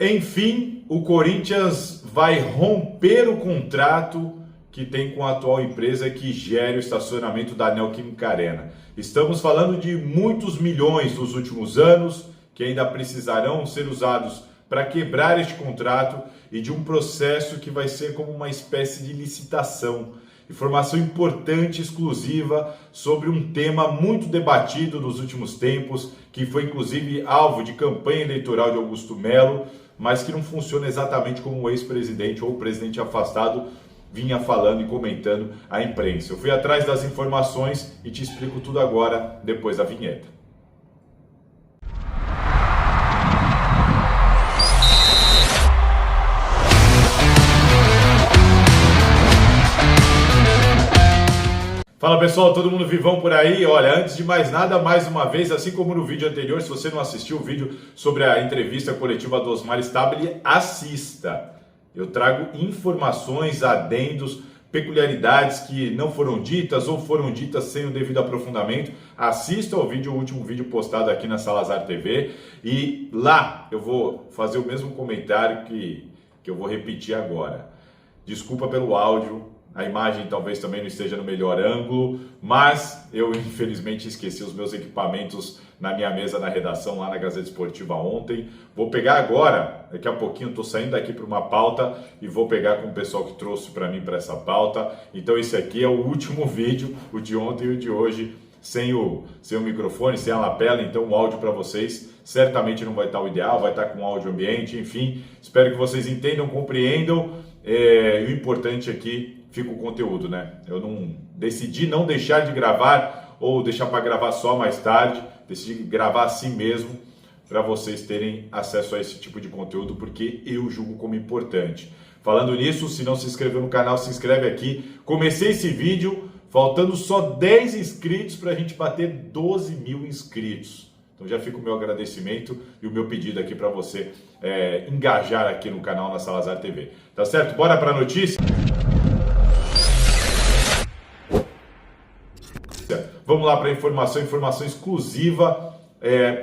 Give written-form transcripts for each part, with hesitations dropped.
Enfim, o Corinthians vai romper o contrato que tem com a atual empresa que gere o estacionamento da Neoquímica Arena. Estamos falando de muitos milhões nos últimos anos que ainda precisarão ser usados para quebrar este contrato e de um processo que vai ser como uma espécie de licitação. Informação importante, exclusiva, sobre um tema muito debatido nos últimos tempos, que foi inclusive alvo de campanha eleitoral de Augusto Melo, mas que não funciona exatamente como o ex-presidente ou o presidente afastado vinha falando e comentando à imprensa. Eu fui atrás das informações e te explico tudo agora, depois da vinheta. Fala pessoal, todo mundo vivão por aí? Olha, antes de mais nada, mais uma vez, assim como no vídeo anterior, se você não assistiu o vídeo sobre a entrevista coletiva do Osmar Stabile, assista. Eu trago informações, adendos, peculiaridades que não foram ditas ou foram ditas sem o devido aprofundamento. Assista ao vídeo, o último vídeo postado aqui na Salazar TV, e lá eu vou fazer o mesmo comentário que eu vou repetir agora. Desculpa pelo áudio. A imagem talvez também não esteja no melhor ângulo, mas eu infelizmente esqueci os meus equipamentos na minha mesa na redação lá na Gazeta Esportiva ontem. Vou pegar agora, daqui a pouquinho estou saindo daqui para uma pauta e vou pegar com o pessoal que trouxe para mim para essa pauta. Então esse aqui é o último vídeo, o de ontem e o de hoje, sem o microfone, sem a lapela, então o áudio para vocês certamente não vai estar o ideal, vai estar com áudio ambiente, enfim. Espero que vocês entendam, compreendam. E o importante aqui fica o conteúdo, né? Eu decidi não deixar de gravar ou deixar para gravar só mais tarde, decidi gravar assim mesmo para vocês terem acesso a esse tipo de conteúdo, porque eu julgo como importante. Falando nisso, se não se inscreveu no canal, se inscreve aqui. Comecei esse vídeo faltando só 10 inscritos para a gente bater 12 mil inscritos. Então já fica o meu agradecimento e o meu pedido aqui para você engajar aqui no canal na Salazar TV. Tá certo? Bora para a notícia? Vamos lá para a informação exclusiva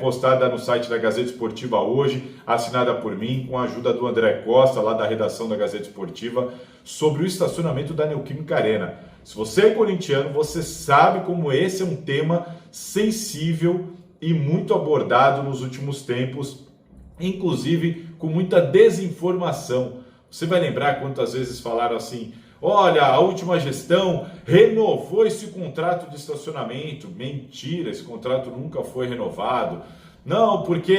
postada no site da Gazeta Esportiva hoje, assinada por mim, com a ajuda do André Costa, lá da redação da Gazeta Esportiva, sobre o estacionamento da Neoquímica Arena. Se você é corintiano, você sabe como esse é um tema sensível e muito abordado nos últimos tempos, inclusive com muita desinformação. Você vai lembrar quantas vezes falaram assim: olha, a última gestão renovou esse contrato de estacionamento. Mentira, esse contrato nunca foi renovado. Não, porque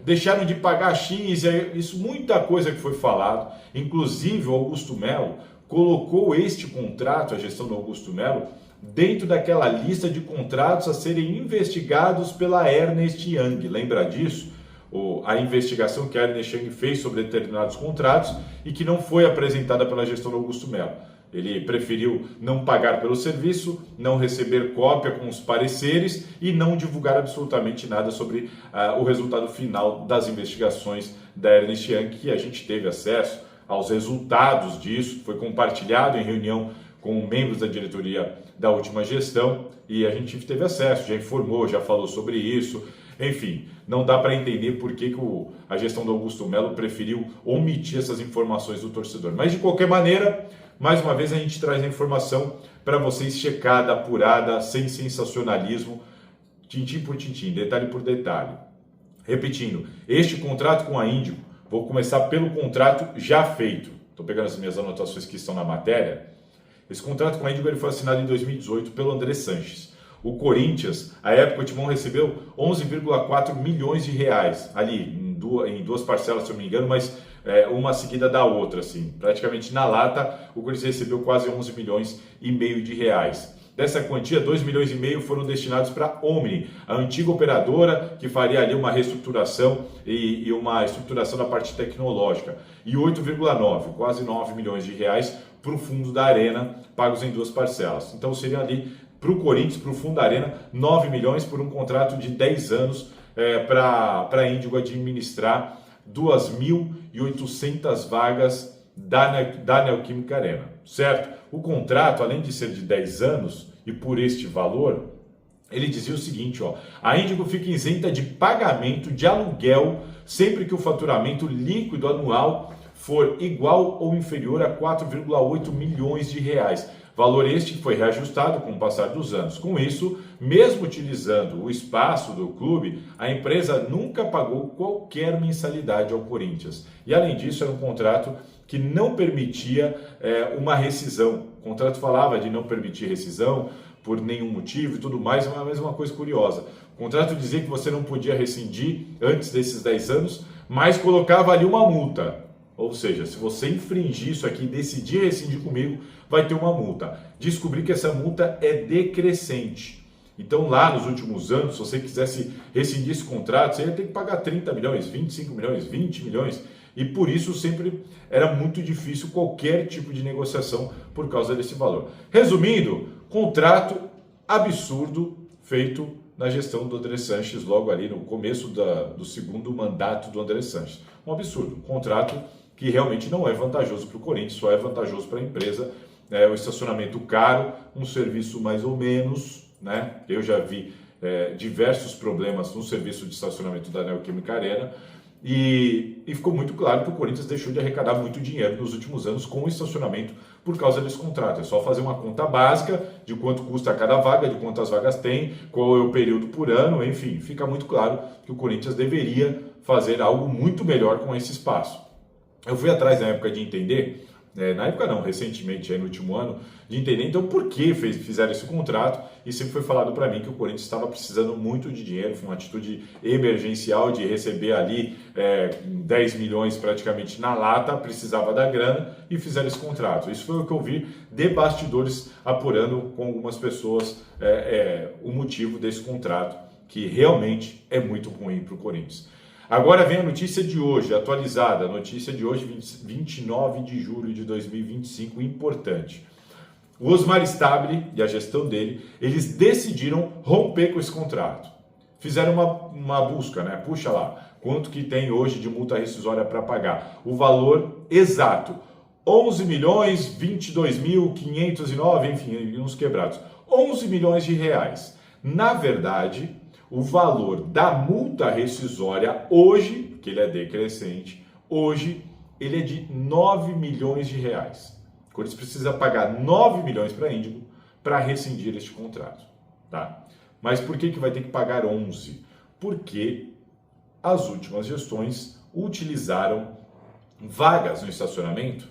deixaram de pagar X, isso, muita coisa que foi falado. Inclusive o Augusto Melo colocou este contrato, a gestão do Augusto Melo, dentro daquela lista de contratos a serem investigados pela Ernst Young. Lembra disso? A investigação que a Ernst Young fez sobre determinados contratos e que não foi apresentada pela gestão do Augusto Melo. Ele preferiu não pagar pelo serviço, não receber cópia com os pareceres e não divulgar absolutamente nada sobre o resultado final das investigações da Ernst Young, que a gente teve acesso aos resultados disso, foi compartilhado em reunião com membros da diretoria da última gestão e a gente teve acesso, já informou, já falou sobre isso. Enfim, não dá para entender por que a gestão do Augusto Melo preferiu omitir essas informações do torcedor. Mas, de qualquer maneira, mais uma vez a gente traz a informação para vocês checada, apurada, sem sensacionalismo, tintim por tintim, detalhe por detalhe. Repetindo, este contrato com a Índigo, vou começar pelo contrato já feito. Estou pegando as minhas anotações que estão na matéria. Esse contrato com a Índigo foi assinado em 2018 pelo André Sanches. O Corinthians, à época, o Timão recebeu 11,4 milhões de reais, ali em duas parcelas, se eu não me engano, mas uma seguida da outra, assim. Praticamente na lata, o Corinthians recebeu quase 11 milhões e meio de reais. Dessa quantia, 2 milhões e meio foram destinados para a Omni, a antiga operadora que faria ali uma reestruturação e uma estruturação da parte tecnológica. E 8,9, quase 9 milhões de reais para o fundo da Arena, pagos em duas parcelas. Então seria ali para o Corinthians, para o fundo da Arena, 9 milhões por um contrato de 10 anos para a Índigo administrar 2.800 vagas da Neoquímica Arena, certo? O contrato, além de ser de 10 anos e por este valor, Ele dizia o seguinte, ó: a Índigo fica isenta de pagamento de aluguel sempre que o faturamento líquido anual for igual ou inferior a 4,8 milhões de reais. Valor este que foi reajustado com o passar dos anos. Com isso, mesmo utilizando o espaço do clube, a empresa nunca pagou qualquer mensalidade ao Corinthians. E além disso, era um contrato que não permitia uma rescisão. O contrato falava de não permitir rescisão por nenhum motivo e tudo mais, mas uma coisa curiosa. O contrato dizia que você não podia rescindir antes desses 10 anos, mas colocava ali uma multa. Ou seja, se você infringir isso aqui e decidir rescindir comigo, vai ter uma multa. Descobri que essa multa é decrescente. Então, lá nos últimos anos, se você quisesse rescindir esse contrato, você ia ter que pagar 30 milhões, 25 milhões, 20 milhões. E por isso sempre era muito difícil qualquer tipo de negociação por causa desse valor. Resumindo, contrato absurdo feito na gestão do André Sanches, logo ali no começo do segundo mandato do André Sanches. Um absurdo, um contrato que realmente não é vantajoso para o Corinthians, só é vantajoso para a empresa. O estacionamento caro, um serviço mais ou menos, né? Eu já vi diversos problemas no serviço de estacionamento da Neoquímica Arena, e ficou muito claro que o Corinthians deixou de arrecadar muito dinheiro nos últimos anos com o estacionamento por causa desse contrato. É só fazer uma conta básica de quanto custa cada vaga, de quantas vagas tem, qual é o período por ano, enfim, fica muito claro que o Corinthians deveria fazer algo muito melhor com esse espaço. Eu fui atrás na época de entender, na época não, recentemente, aí no último ano, de entender então por que fizeram esse contrato, e sempre foi falado para mim que o Corinthians estava precisando muito de dinheiro, foi uma atitude emergencial de receber ali 10 milhões praticamente na lata, precisava da grana e fizeram esse contrato. Isso foi o que eu vi de bastidores apurando com algumas pessoas o motivo desse contrato, que realmente é muito ruim para o Corinthians. Agora vem a notícia de hoje, atualizada, a notícia de hoje, 29 de julho de 2025, importante. O Osmar Stabile e a gestão dele, eles decidiram romper com esse contrato. Fizeram uma busca, né? Puxa lá, quanto que tem hoje de multa rescisória para pagar? O valor exato, 11.022.509, enfim, uns quebrados. 11 milhões de reais. Na verdade, o valor da multa rescisória hoje, que ele é decrescente, hoje ele é de 9 milhões de reais. O Corinthians precisa pagar 9 milhões para a Índigo para rescindir este contrato. Tá? Mas por que vai ter que pagar 11? Porque as últimas gestões utilizaram vagas no estacionamento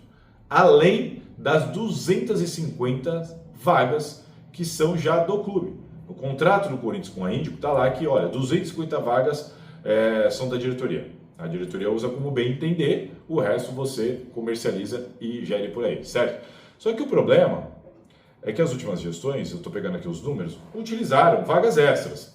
além das 250 vagas que são já do clube. O contrato do Corinthians com a Índigo está lá que, olha, 250 vagas são da diretoria. A diretoria usa como bem entender, o resto você comercializa e gere por aí, certo? Só que o problema é que as últimas gestões, eu estou pegando aqui os números, utilizaram vagas extras.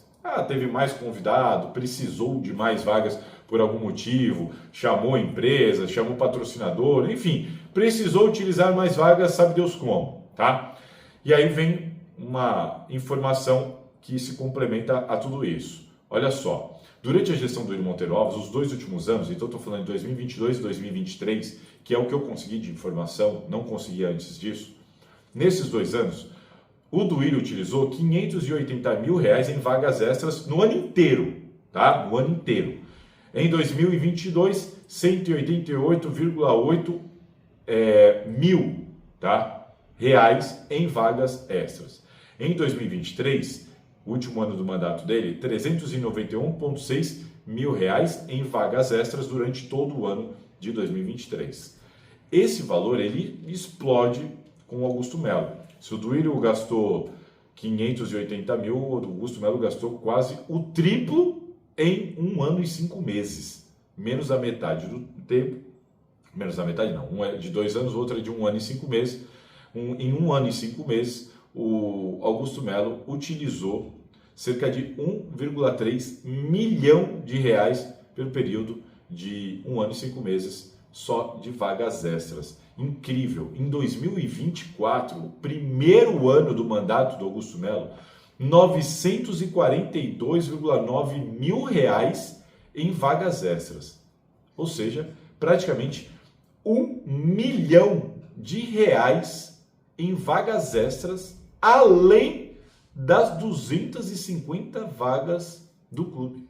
Teve mais convidado, precisou de mais vagas por algum motivo, chamou empresa, chamou patrocinador, enfim, precisou utilizar mais vagas, sabe Deus como, tá? E aí vem uma informação que se complementa a tudo isso. Olha só, durante a gestão do Iro Monteiro Alves, os 2 últimos anos, então estou falando de 2022 e 2023, que é o que eu consegui de informação, não consegui antes disso, nesses 2 anos, o Duílio utilizou 580 mil reais em vagas extras no ano inteiro, tá? No ano inteiro. Em 2022, 188,8 mil, tá? Reais em vagas extras. Em 2023, último ano do mandato dele, 391,6 mil reais em vagas extras durante todo o ano de 2023. Esse valor ele explode com o Augusto Melo. Se o Duílio gastou 580 mil, o Augusto Melo gastou quase o triplo em 1 ano e 5 meses. Menos da metade do tempo. Menos da metade não. Um é de 2 anos, o outro é de 1 ano e 5 meses. Em 1 ano e 5 meses, o Augusto Melo utilizou cerca de 1,3 milhão de reais pelo período de 1 ano e 5 meses só de vagas extras. Incrível! Em 2024, o primeiro ano do mandato do Augusto Melo, 942,9 mil reais em vagas extras. Ou seja, praticamente 1 milhão de reais em vagas extras, além das 250 vagas do clube.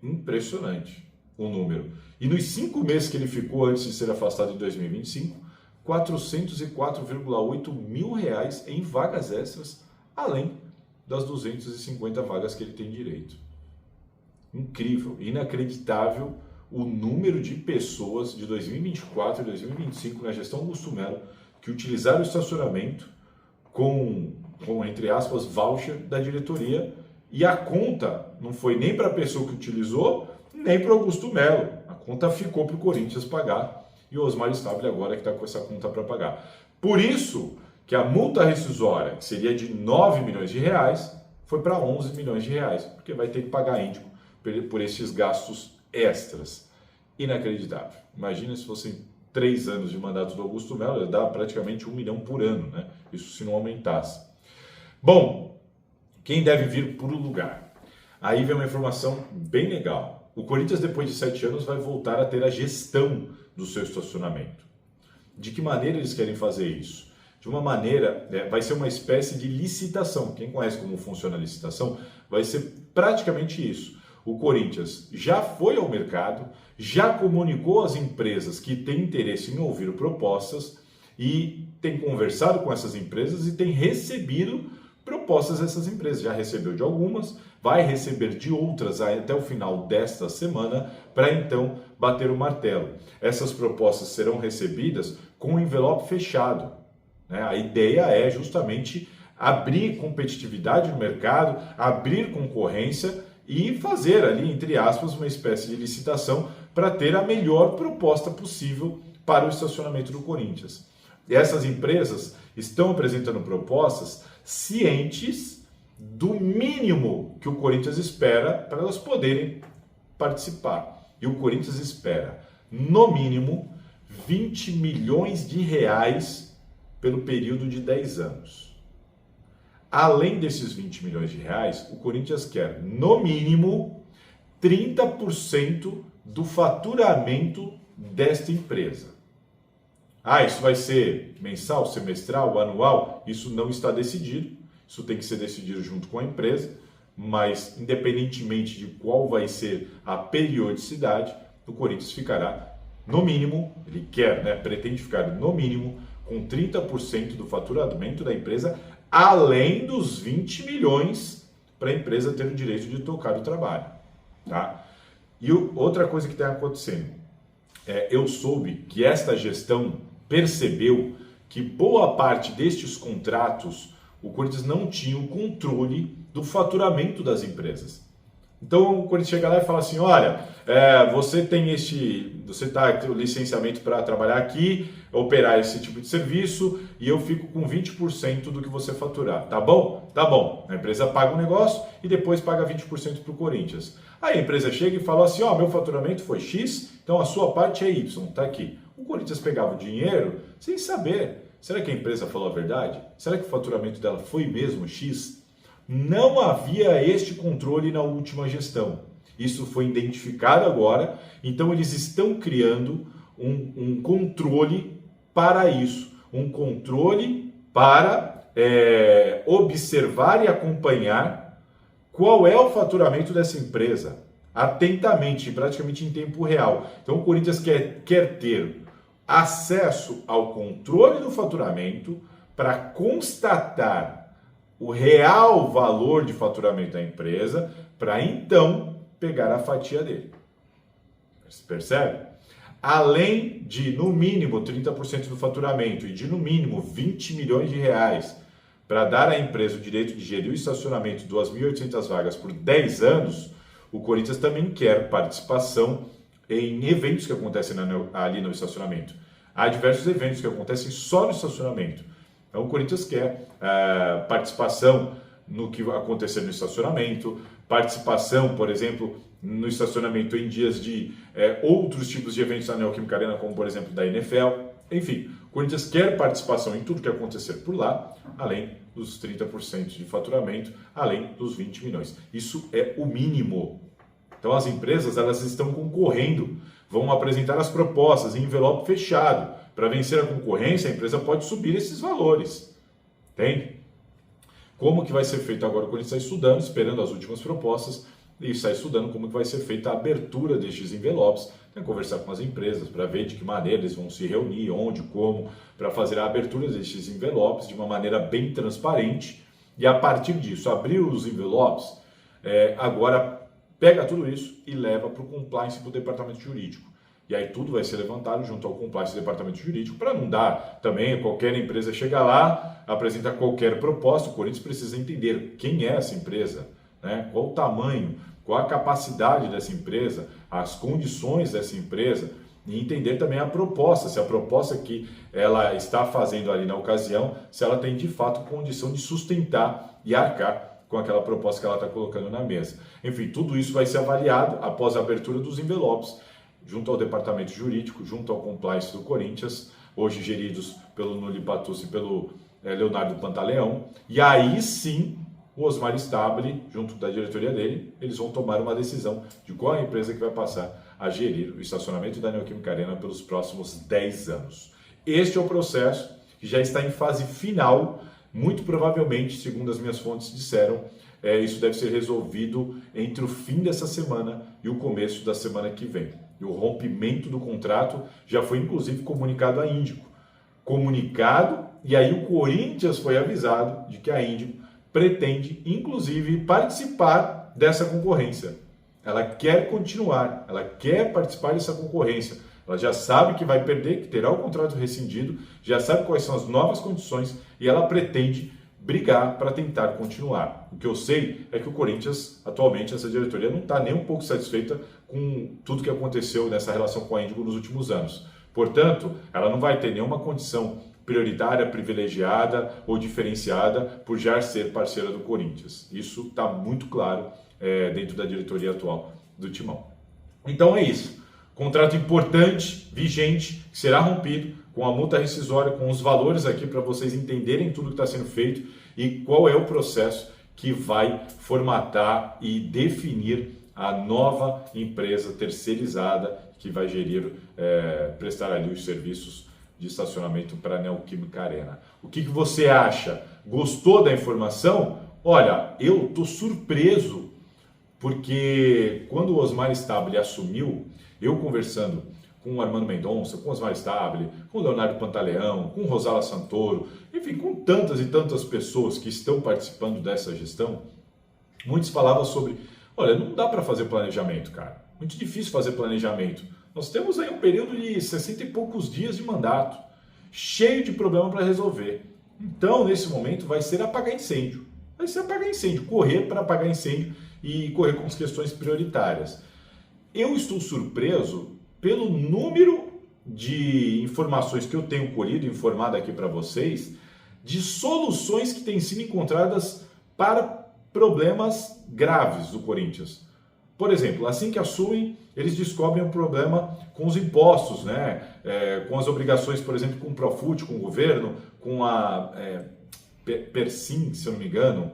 Impressionante o número. E nos 5 meses que ele ficou antes de ser afastado em 2025, R$ 404,8 mil em vagas extras, além das 250 vagas que ele tem direito. Incrível, inacreditável o número de pessoas de 2024 e 2025 na gestão Augusto Melo que utilizaram o estacionamento com, entre aspas, voucher da diretoria, e a conta não foi nem para a pessoa que utilizou, nem para o Augusto Melo. A conta ficou para o Corinthians pagar, e o Osmar Stabile agora que está com essa conta para pagar. Por isso que a multa rescisória, que seria de 9 milhões de reais, foi para 11 milhões de reais, porque vai ter que pagar índico por esses gastos extras. Inacreditável. Imagina se fossem 3 anos de mandato do Augusto Melo, ia dar praticamente 1 milhão por ano, né? Isso se não aumentasse. Bom, quem deve vir para o lugar? Aí vem uma informação bem legal. O Corinthians, depois de 7 anos, vai voltar a ter a gestão do seu estacionamento. De que maneira eles querem fazer isso? De uma maneira, vai ser uma espécie de licitação. Quem conhece como funciona a licitação, vai ser praticamente isso. O Corinthians já foi ao mercado, já comunicou às empresas que têm interesse em ouvir propostas e tem conversado com essas empresas e tem recebido propostas dessas empresas. Já recebeu de algumas, vai receber de outras até o final desta semana para então bater o martelo. Essas propostas serão recebidas com um envelope fechado, né? A ideia é justamente abrir competitividade no mercado, abrir concorrência e fazer ali, entre aspas, uma espécie de licitação para ter a melhor proposta possível para o estacionamento do Corinthians. E essas empresas estão apresentando propostas cientes do mínimo que o Corinthians espera para elas poderem participar. E o Corinthians espera, no mínimo, 20 milhões de reais pelo período de 10 anos. Além desses 20 milhões de reais, o Corinthians quer, no mínimo, 30% do faturamento desta empresa. Isso vai ser mensal, semestral, anual? Isso não está decidido. Isso tem que ser decidido junto com a empresa. Mas, independentemente de qual vai ser a periodicidade, o Corinthians ficará, no mínimo, ele quer, pretende ficar, no mínimo, com 30% do faturamento da empresa, além dos 20 milhões para a empresa ter o direito de tocar o trabalho. Tá? E outra coisa que está acontecendo, eu soube que esta gestão percebeu que boa parte destes contratos o Corinthians não tinha o controle do faturamento das empresas. Então o Corinthians chega lá e fala assim, olha, você está com licenciamento para trabalhar aqui, operar esse tipo de serviço e eu fico com 20% do que você faturar, tá bom? Tá bom. A empresa paga o negócio e depois paga 20% para o Corinthians. Aí a empresa chega e fala assim, meu faturamento foi X, então a sua parte é Y, tá aqui. O Corinthians pegava o dinheiro sem saber. Será que a empresa falou a verdade? Será que o faturamento dela foi mesmo X? Não havia este controle na última gestão. Isso foi identificado agora, então eles estão criando um controle para isso. Um controle para observar e acompanhar qual é o faturamento dessa empresa, atentamente, praticamente em tempo real. Então o Corinthians quer ter acesso ao controle do faturamento para constatar o real valor de faturamento da empresa, para então pegar a fatia dele. Você percebe? Além de, no mínimo, 30% do faturamento e de, no mínimo, 20 milhões de reais para dar à empresa o direito de gerir o estacionamento de 2.800 vagas por 10 anos, o Corinthians também quer participação em eventos que acontecem ali no estacionamento. Há diversos eventos que acontecem só no estacionamento. Então o Corinthians quer participação no que acontecer no estacionamento, participação, por exemplo, no estacionamento em dias de outros tipos de eventos na Neoquímica Arena, como por exemplo da NFL. Enfim, o Corinthians quer participação em tudo que acontecer por lá, além dos 30% de faturamento, além dos 20 milhões. Isso é o mínimo. Então as empresas, elas estão concorrendo, vão apresentar as propostas em envelope fechado. Para vencer a concorrência, a empresa pode subir esses valores. Entende? como que vai ser feito agora. O Corinthians está estudando, esperando as últimas propostas, e está estudando como que vai ser feita a abertura destes envelopes. Tem que conversar com as empresas para ver de que maneira eles vão se reunir, onde, como, para fazer a abertura destes envelopes de uma maneira bem transparente. E a partir disso, abrir os envelopes, agora pega tudo isso e leva para o compliance do departamento jurídico. E aí tudo vai ser levantado junto ao compliance do departamento jurídico, para não dar também, qualquer empresa chega lá, apresenta qualquer proposta. O Corinthians precisa entender quem é essa empresa, né? Qual o tamanho, qual a capacidade dessa empresa, as condições dessa empresa, e entender também a proposta, se a proposta que ela está fazendo ali na ocasião, se ela tem de fato condição de sustentar e arcar com aquela proposta que ela está colocando na mesa. Enfim, tudo isso vai ser avaliado após a abertura dos envelopes, junto ao departamento jurídico, junto ao compliance do Corinthians, hoje geridos pelo Nuli Patucci e pelo Leonardo Pantaleão, e aí sim o Osmar Stabile, junto da diretoria dele, eles vão tomar uma decisão de qual é a empresa que vai passar a gerir o estacionamento da Neoquímica Arena pelos próximos 10 anos. Este é o processo que já está em fase final, muito provavelmente, segundo as minhas fontes disseram, isso deve ser resolvido entre o fim dessa semana e o começo da semana que vem. E o rompimento do contrato já foi inclusive comunicado à Índico. Comunicado, e aí o Corinthians foi avisado de que a Índico pretende, inclusive, participar dessa concorrência. Ela quer continuar, ela quer participar dessa concorrência. Ela já sabe que vai perder, que terá o contrato rescindido, já sabe quais são as novas condições e ela pretende brigar para tentar continuar. O que eu sei é que o Corinthians, atualmente, essa diretoria não está nem um pouco satisfeita com tudo que aconteceu nessa relação com a Índigo nos últimos anos. Portanto, ela não vai ter nenhuma condição prioritária, privilegiada ou diferenciada por já ser parceira do Corinthians. Isso está muito claro dentro da diretoria atual do Timão. Então é isso. Contrato importante, vigente, que será rompido com a multa rescisória, com os valores aqui para vocês entenderem tudo que está sendo feito e qual é o processo que vai formatar e definir a nova empresa terceirizada que vai gerir, prestar ali os serviços de estacionamento para a Neoquímica Arena. O que você acha? Gostou da informação? Olha, eu estou surpreso porque quando o Osmar Stabile assumiu, eu conversando com o Armando Mendonça, com o Osmar Stabile, com o Leonardo Pantaleão, com o Rosala Santoro, enfim, com tantas e tantas pessoas que estão participando dessa gestão, muitos falavam sobre, olha, não dá para fazer planejamento, cara. Muito difícil fazer planejamento. Nós temos aí um período de 60 e poucos dias de mandato, cheio de problema para resolver. Então, nesse momento, vai ser apagar incêndio. Vai ser apagar incêndio, correr para apagar incêndio e correr com as questões prioritárias. Eu estou surpreso pelo número de informações que eu tenho colhido, informado aqui para vocês, de soluções que têm sido encontradas para problemas graves do Corinthians. Por exemplo, assim que assumem, eles descobrem um problema com os impostos, né? Com as obrigações, por exemplo, com o Profut, com o governo, com a Persim, se eu não me engano,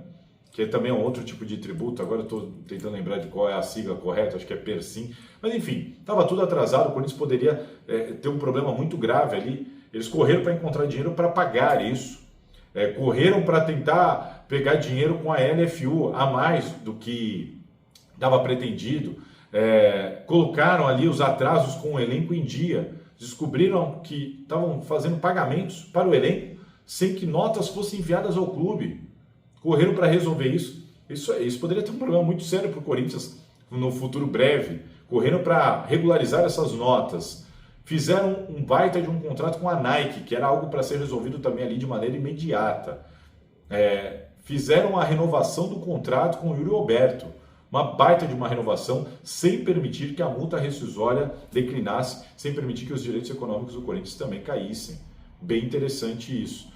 que também é um outro tipo de tributo. Agora eu estou tentando lembrar de qual é a sigla correta, acho que é Persim. Mas enfim, estava tudo atrasado, o Corinthians poderia ter um problema muito grave ali. Eles correram para encontrar dinheiro para pagar isso. Correram para tentar pegar dinheiro com a LFU a mais do que estava pretendido. Colocaram ali os atrasos com o elenco em dia. Descobriram que estavam fazendo pagamentos para o elenco sem que notas fossem enviadas ao clube. Correram para resolver isso. Isso poderia ter um problema muito sério para o Corinthians no futuro breve. Correram para regularizar essas notas. Fizeram um baita de um contrato com a Nike, que era algo para ser resolvido também ali de maneira imediata. Fizeram a renovação do contrato com o Yuri Alberto. Uma baita de uma renovação, sem permitir que a multa rescisória declinasse, sem permitir que os direitos econômicos do Corinthians também caíssem. Bem interessante isso.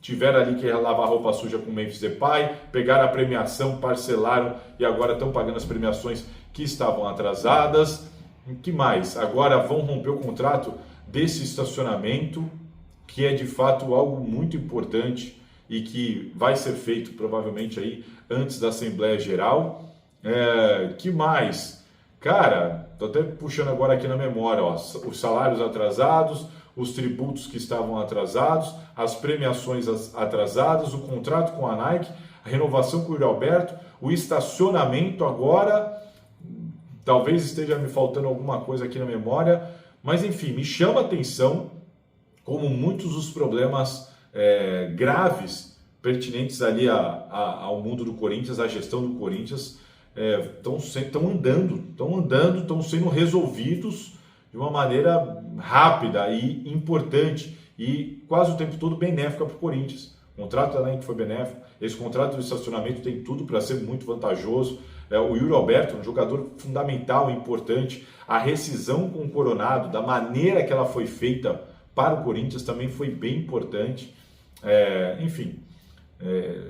Tiveram ali que lavar roupa suja com o Memphis Depay, pegaram a premiação, parcelaram e agora estão pagando as premiações que estavam atrasadas. O que mais? Agora vão romper o contrato desse estacionamento, que é de fato algo muito importante e que vai ser feito provavelmente aí antes da Assembleia Geral. Que mais? Cara, tô até puxando agora aqui na memória, ó, os salários atrasados, os tributos que estavam atrasados, as premiações atrasadas, o contrato com a Nike, a renovação com o Yuri Alberto, o estacionamento agora, talvez esteja me faltando alguma coisa aqui na memória, mas enfim, me chama a atenção como muitos dos problemas graves pertinentes ali ao mundo do Corinthians, à gestão do Corinthians, estão sendo resolvidos de uma maneira rápida e importante e quase o tempo todo benéfica para o Corinthians. O contrato da Nike foi benéfico, esse contrato do estacionamento tem tudo para ser muito vantajoso. O Yuri Alberto, um jogador fundamental e importante, a rescisão com o Coronado, da maneira que ela foi feita para o Corinthians, também foi bem importante. Enfim,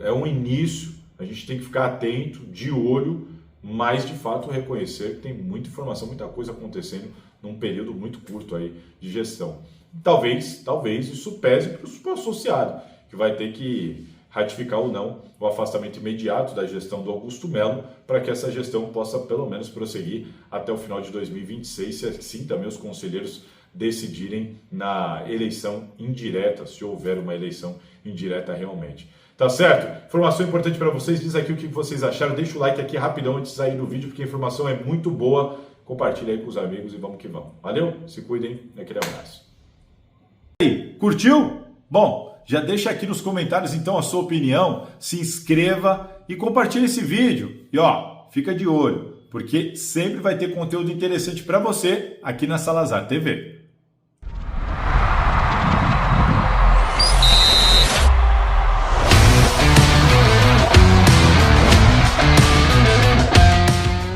é um início, a gente tem que ficar atento, de olho, mas de fato reconhecer que tem muita informação, muita coisa acontecendo num período muito curto aí de gestão. Talvez isso pese para o associado, que vai ter que ratificar ou não o afastamento imediato da gestão do Augusto Melo, para que essa gestão possa pelo menos prosseguir até o final de 2026, se assim também os conselheiros decidirem na eleição indireta, se houver uma eleição indireta realmente. Tá certo? Informação importante para vocês, diz aqui o que vocês acharam, deixa o like aqui rapidão antes de sair do vídeo, porque a informação é muito boa, compartilha aí com os amigos e vamos que vamos. Valeu? Se cuidem, aquele abraço. E aí, curtiu? Bom, já deixa aqui nos comentários então a sua opinião, se inscreva e compartilhe esse vídeo. E ó, fica de olho, porque sempre vai ter conteúdo interessante para você aqui na Salazar TV.